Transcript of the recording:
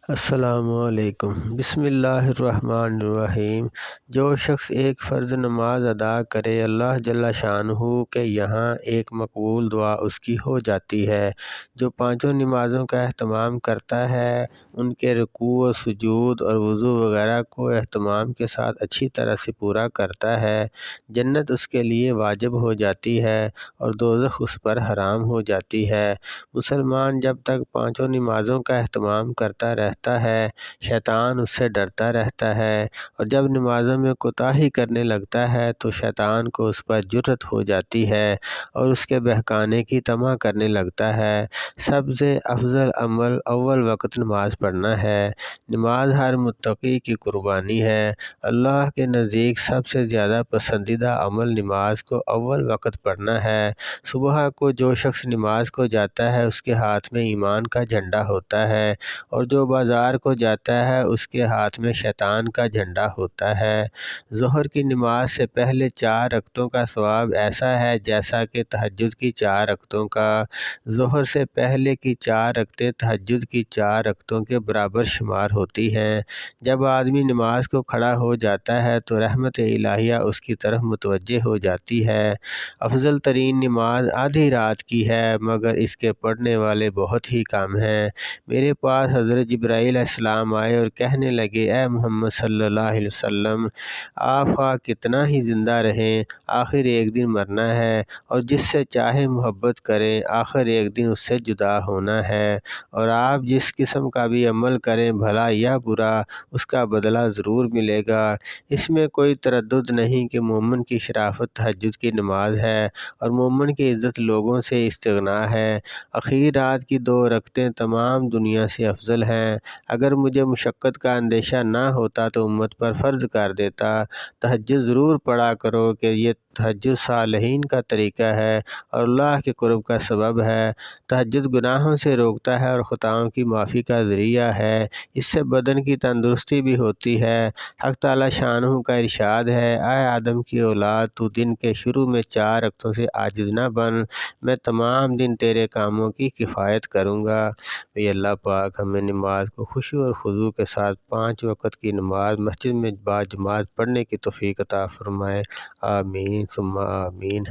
السلام علیکم۔ بسم اللہ الرحمن الرحیم۔ جو شخص ایک فرض نماز ادا کرے، اللہ جل شانہ کے یہاں ایک مقبول دعا اس کی ہو جاتی ہے۔ جو پانچوں نمازوں کا اہتمام کرتا ہے، ان کے رکوع و سجود اور وضو وغیرہ کو اہتمام کے ساتھ اچھی طرح سے پورا کرتا ہے، جنت اس کے لیے واجب ہو جاتی ہے اور دوزخ اس پر حرام ہو جاتی ہے۔ مسلمان جب تک پانچوں نمازوں کا اہتمام کرتا رہتا ہے، شیطان اس سے ڈرتا رہتا ہے، اور جب نمازوں میں کوتاہی کرنے لگتا ہے تو شیطان کو اس پر جرأت ہو جاتی ہے اور اس کے بہکانے کی طمع کرنے لگتا ہے۔ سب سے افضل عمل اول وقت نماز پڑھنا ہے۔ نماز ہر متقی کی قربانی ہے۔ اللہ کے نزدیک سب سے زیادہ پسندیدہ عمل نماز کو اول وقت پڑھنا ہے۔ صبح کو جو شخص نماز کو جاتا ہے، اس کے ہاتھ میں ایمان کا جھنڈا ہوتا ہے، اور جو بازار کو جاتا ہے اس کے ہاتھ میں شیطان کا جھنڈا ہوتا ہے۔ ظہر کی نماز سے پہلے 4 رکعتوں کا ثواب ایسا ہے جیسا کہ تہجد کی 4 رکعتوں کا۔ ظہر سے پہلے کی 4 رکعتیں تہجد کی 4 رکعتوں کے برابر شمار ہوتی ہیں۔ جب آدمی نماز کو کھڑا ہو جاتا ہے تو رحمت الہیہ اس کی طرف متوجہ ہو جاتی ہے۔ افضل ترین نماز آدھی رات کی ہے، مگر اس کے پڑھنے والے بہت ہی کم ہیں۔ میرے پاس حضرت جبرائیل علیہ السلام آئے اور کہنے لگے، اے محمد صلی اللہ علیہ وسلم، آپ خواہ کتنا ہی زندہ رہیں، آخر ایک دن مرنا ہے، اور جس سے چاہے محبت کریں، آخر ایک دن اس سے جدا ہونا ہے، اور آپ جس قسم کا بھی عمل کریں، بھلا یا برا، اس کا بدلہ ضرور ملے گا۔ اس میں کوئی تردد نہیں کہ مومن کی شرافت تہجد کی نماز ہے، اور مومن کی عزت لوگوں سے استغنا ہے۔ اخیر رات کی 2 رکعتیں تمام دنیا سے افضل ہیں۔ اگر مجھے مشقت کا اندیشہ نہ ہوتا تو امت پر فرض کر دیتا، تہجد ضرور پڑھا کرو، کہ یہ تہجد صالحین کا طریقہ ہے اور اللہ کے قرب کا سبب ہے۔ تہجد گناہوں سے روکتا ہے اور خطاؤں کی معافی کا ذریعہ ہے۔ اس سے بدن کی تندرستی بھی ہوتی ہے۔ حق تعالی شانہ کا ارشاد ہے، اے آدم کی اولاد، تو دن کے شروع میں 4 رکعتوں سے عاجز نہ بن، میں تمام دن تیرے کاموں کی کفایت کروں گا۔ اے اللہ پاک، ہمیں نماز کو خشوع اور خضوع کے ساتھ 5 وقت کی نماز مسجد میں باجماعت پڑھنے کی توفیق عطا فرمائے۔ آمین ثم آمین۔